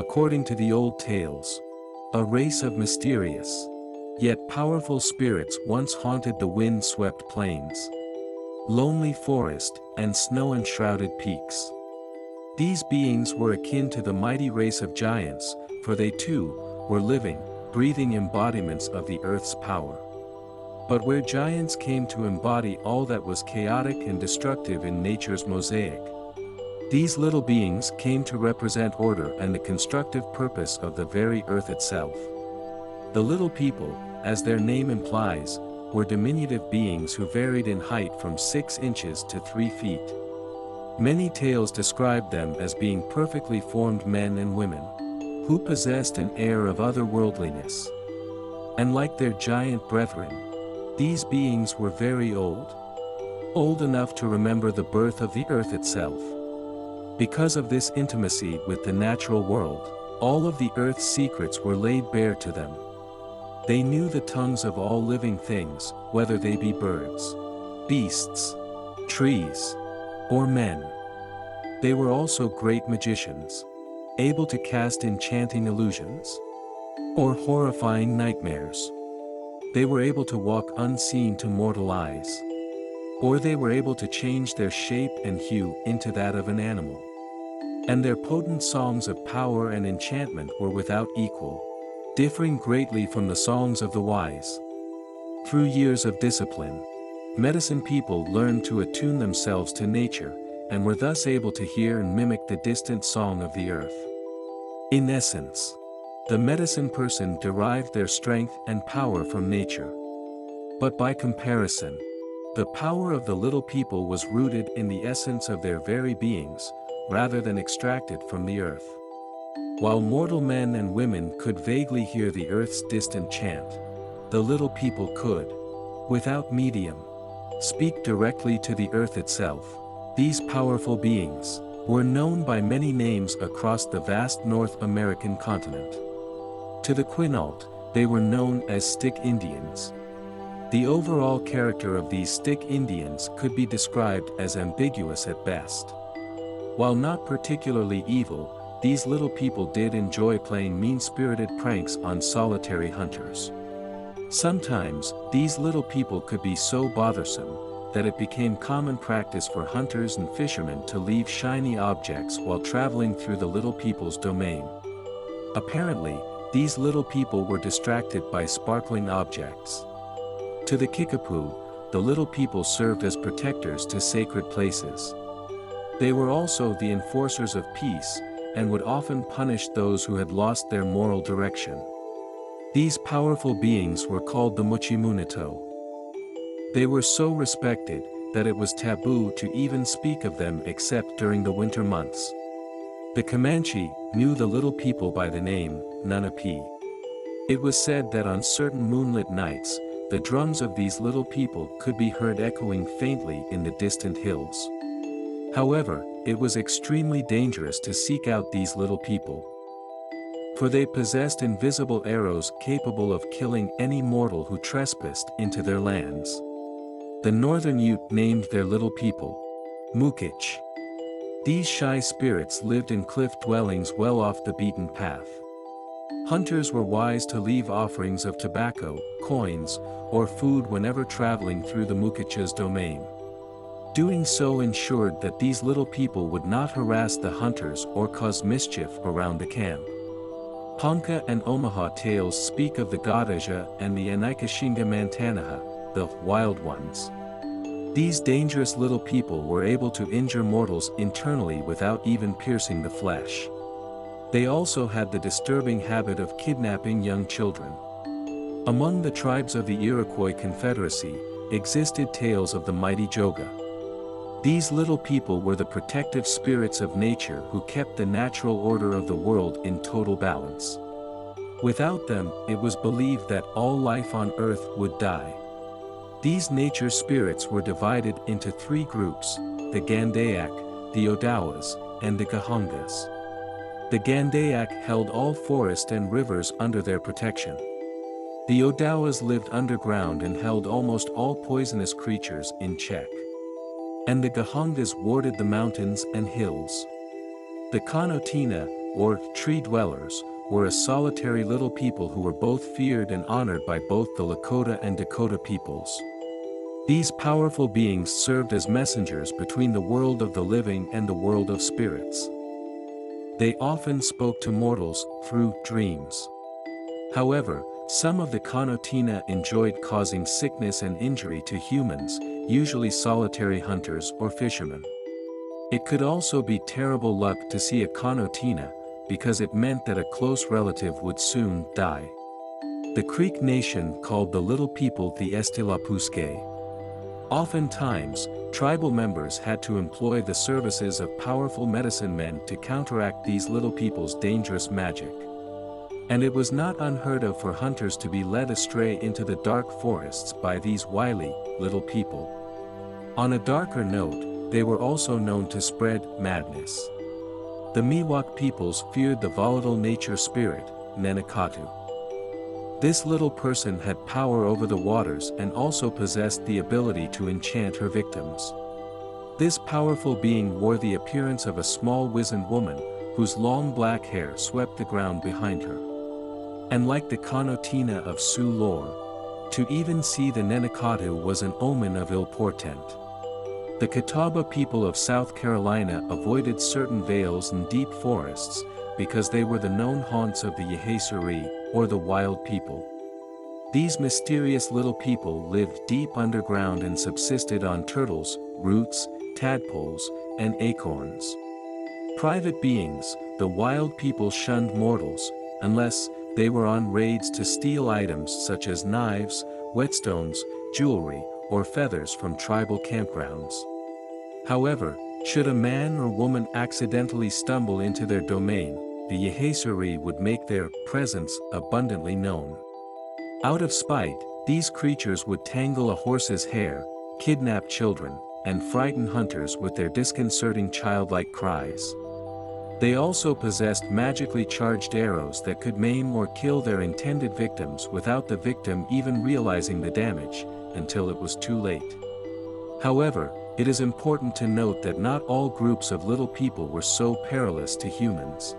according to the old tales. A race of mysterious, yet powerful spirits once haunted the wind-swept plains, lonely forest, and snow-enshrouded peaks. These beings were akin to the mighty race of giants, for they too were living, breathing embodiments of the earth's power. But where giants came to embody all that was chaotic and destructive in nature's mosaic, these little beings came to represent order and the constructive purpose of the very earth itself. The little people, as their name implies, were diminutive beings who varied in height from 6 inches to 3 feet. Many tales describe them as being perfectly formed men and women, who possessed an air of otherworldliness. And like their giant brethren, these beings were very old. Old enough to remember the birth of the earth itself. Because of this intimacy with the natural world, all of the earth's secrets were laid bare to them. They knew the tongues of all living things, whether they be birds, beasts, trees, or men. They were also great magicians, able to cast enchanting illusions, or horrifying nightmares. They were able to walk unseen to mortal eyes, or they were able to change their shape and hue into that of an animal. And their potent songs of power and enchantment were without equal, differing greatly from the songs of the wise. Through years of discipline, medicine people learned to attune themselves to nature, and were thus able to hear and mimic the distant song of the earth. In essence, the medicine person derived their strength and power from nature. But by comparison, the power of the little people was rooted in the essence of their very beings, rather than extracted from the earth. While mortal men and women could vaguely hear the earth's distant chant, the little people could, without medium, speak directly to the earth itself. These powerful beings were known by many names across the vast North American continent. To the Quinault, they were known as Stick Indians. The overall character of these Stick Indians could be described as ambiguous at best. While not particularly evil, these little people did enjoy playing mean-spirited pranks on solitary hunters. Sometimes, these little people could be so bothersome that it became common practice for hunters and fishermen to leave shiny objects while traveling through the little people's domain. Apparently, these little people were distracted by sparkling objects. To the Kickapoo, the little people served as protectors to sacred places. They were also the enforcers of peace, and would often punish those who had lost their moral direction. These powerful beings were called the Muchimunito. They were so respected that it was taboo to even speak of them except during the winter months. The Comanche knew the little people by the name Nunapi. It was said that on certain moonlit nights, the drums of these little people could be heard echoing faintly in the distant hills. However, it was extremely dangerous to seek out these little people, for they possessed invisible arrows capable of killing any mortal who trespassed into their lands. The Northern Ute named their little people Mukich. These shy spirits lived in cliff dwellings well off the beaten path. Hunters were wise to leave offerings of tobacco, coins, or food whenever traveling through the Mukich's domain. Doing so ensured that these little people would not harass the hunters or cause mischief around the camp. Ponca and Omaha tales speak of the Gadaja and the Anaikashinga Mantanaha, the wild ones. These dangerous little people were able to injure mortals internally without even piercing the flesh. They also had the disturbing habit of kidnapping young children. Among the tribes of the Iroquois Confederacy, existed tales of the mighty Joga. These little people were the protective spirits of nature who kept the natural order of the world in total balance. Without them, it was believed that all life on earth would die. These nature spirits were divided into 3 groups, the Gandayak, the Odawas, and the Gahongas. The Gandayak held all forest and rivers under their protection. The Odawas lived underground and held almost all poisonous creatures in check. And the Gahongas warded the mountains and hills. The Kanotina, or tree dwellers, were a solitary little people who were both feared and honored by both the Lakota and Dakota peoples. These powerful beings served as messengers between the world of the living and the world of spirits. They often spoke to mortals through dreams. However, some of the Kanotina enjoyed causing sickness and injury to humans, usually solitary hunters or fishermen. It could also be terrible luck to see a Kanotina, because it meant that a close relative would soon die. The Creek Nation called the little people the Estilapuske. Oftentimes, tribal members had to employ the services of powerful medicine men to counteract these little people's dangerous magic. And it was not unheard of for hunters to be led astray into the dark forests by these wily, little people. On a darker note, they were also known to spread madness. The Miwok peoples feared the volatile nature spirit, Nenekatu. This little person had power over the waters and also possessed the ability to enchant her victims. This powerful being wore the appearance of a small wizened woman, whose long black hair swept the ground behind her. And like the Kanotina of Sioux lore, to even see the Nenekatu was an omen of ill portent. The Catawba people of South Carolina avoided certain vales and deep forests, because they were the known haunts of the Yehaisuri, or the wild people. These mysterious little people lived deep underground and subsisted on turtles, roots, tadpoles, and acorns. Private beings, the wild people shunned mortals, unless they were on raids to steal items such as knives, whetstones, jewelry, or feathers from tribal campgrounds. However, should a man or woman accidentally stumble into their domain, the Yehaisuri would make their presence abundantly known. Out of spite, these creatures would tangle a horse's hair, kidnap children, and frighten hunters with their disconcerting childlike cries. They also possessed magically charged arrows that could maim or kill their intended victims without the victim even realizing the damage, until it was too late. However, it is important to note that not all groups of little people were so perilous to humans.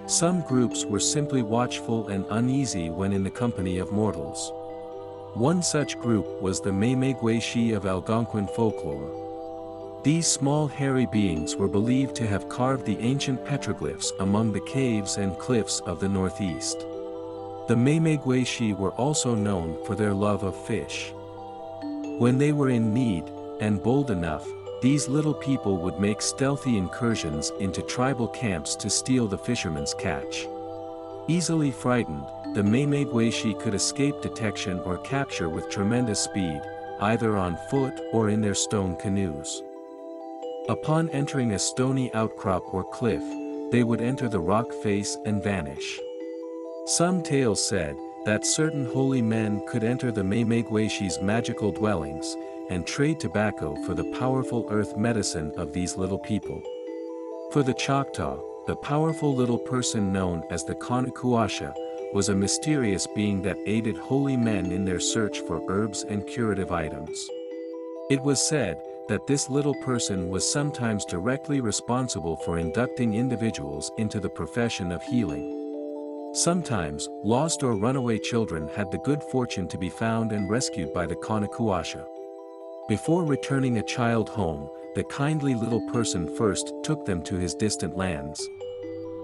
Some groups were simply watchful and uneasy when in the company of mortals. One such group was the Maimegweshi of Algonquin folklore. These small hairy beings were believed to have carved the ancient petroglyphs among the caves and cliffs of the northeast. The Maimegweshi were also known for their love of fish. When they were in need, and bold enough, these little people would make stealthy incursions into tribal camps to steal the fishermen's catch. Easily frightened, the Maimegweshi could escape detection or capture with tremendous speed, either on foot or in their stone canoes. Upon entering a stony outcrop or cliff, they would enter the rock face and vanish. Some tales said that certain holy men could enter the Maimegweshi's magical dwellings, and trade tobacco for the powerful earth medicine of these little people. For the Choctaw, the powerful little person known as the Kanakuasha was a mysterious being that aided holy men in their search for herbs and curative items. It was said that this little person was sometimes directly responsible for inducting individuals into the profession of healing. Sometimes, lost or runaway children had the good fortune to be found and rescued by the Kanakuasha. Before returning a child home, the kindly little person first took them to his distant lands.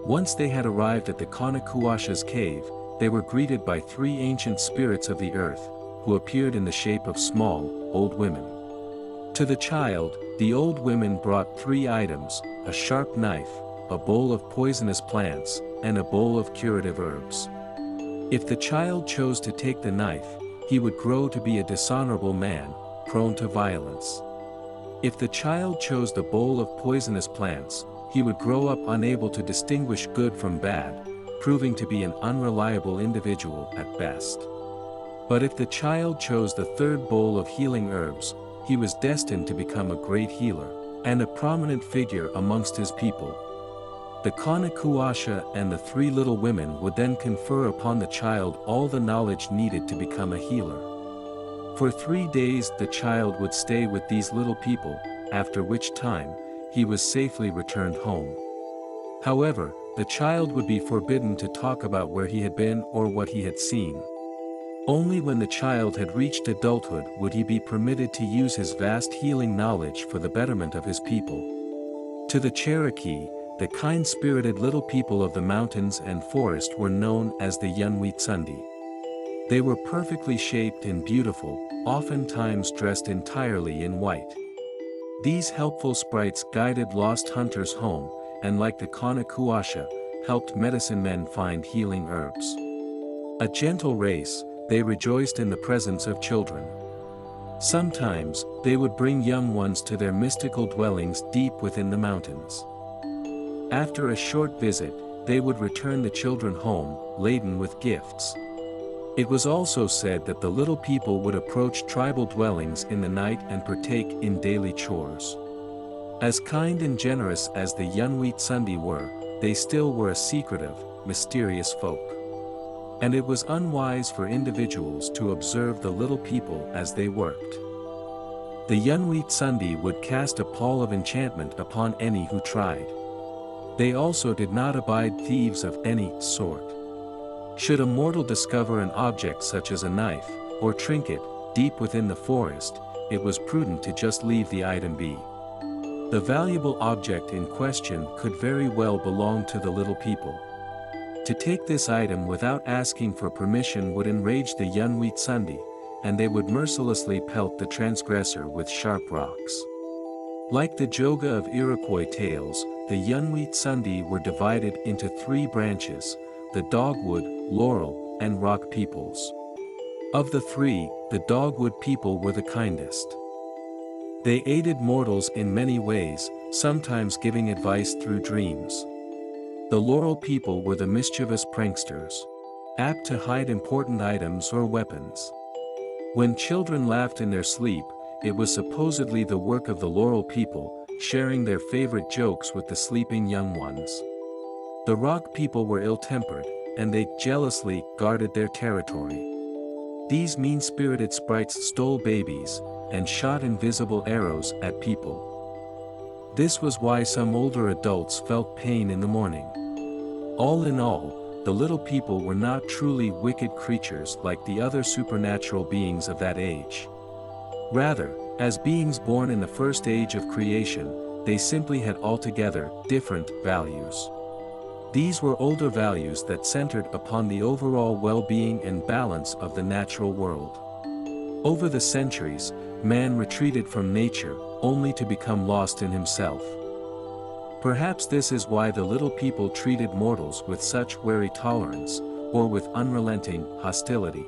Once they had arrived at the Kanakuasha's cave, they were greeted by 3 ancient spirits of the earth, who appeared in the shape of small, old women. To the child, the old women brought 3 items: a sharp knife, a bowl of poisonous plants, and a bowl of curative herbs. If the child chose to take the knife, he would grow to be a dishonorable man, prone to violence. If the child chose the bowl of poisonous plants, he would grow up unable to distinguish good from bad, proving to be an unreliable individual at best. But if the child chose the 3rd bowl of healing herbs, he was destined to become a great healer, and a prominent figure amongst his people. The Kanakuasha and the 3 little women would then confer upon the child all the knowledge needed to become a healer. For 3 days the child would stay with these little people, after which time, he was safely returned home. However, the child would be forbidden to talk about where he had been or what he had seen. Only when the child had reached adulthood would he be permitted to use his vast healing knowledge for the betterment of his people. To the Cherokee, the kind-spirited little people of the mountains and forest were known as the Yunwitsundi. They were perfectly shaped and beautiful, oftentimes dressed entirely in white. These helpful sprites guided lost hunters home, and like the Kanakuasha, helped medicine men find healing herbs. A gentle race, they rejoiced in the presence of children. Sometimes, they would bring young ones to their mystical dwellings deep within the mountains. After a short visit, they would return the children home, laden with gifts. It was also said that the little people would approach tribal dwellings in the night and partake in daily chores. As kind and generous as the Yunwitsundi were, they still were a secretive, mysterious folk. And it was unwise for individuals to observe the little people as they worked. The Yunwitsundi would cast a pall of enchantment upon any who tried. They also did not abide thieves of any sort. Should a mortal discover an object such as a knife, or trinket, deep within the forest, it was prudent to just leave the item be. The valuable object in question could very well belong to the little people. To take this item without asking for permission would enrage the Yunwitsundi, and they would mercilessly pelt the transgressor with sharp rocks. Like the Joga of Iroquois tales, the Yunwitsundi were divided into three branches: the Dogwood, Laurel, and Rock peoples. Of the three, the Dogwood people were the kindest. They aided mortals in many ways, sometimes giving advice through dreams. The Laurel people were the mischievous pranksters, apt to hide important items or weapons. When children laughed in their sleep, it was supposedly the work of the Laurel people, sharing their favorite jokes with the sleeping young ones. The Rock people were ill-tempered, and they jealously guarded their territory. These mean-spirited sprites stole babies, and shot invisible arrows at people. This was why some older adults felt pain in the morning. All in all, the little people were not truly wicked creatures like the other supernatural beings of that age. Rather, as beings born in the first age of creation, they simply had altogether different values. These were older values that centered upon the overall well-being and balance of the natural world. Over the centuries, man retreated from nature, only to become lost in himself. Perhaps this is why the little people treated mortals with such wary tolerance, or with unrelenting hostility.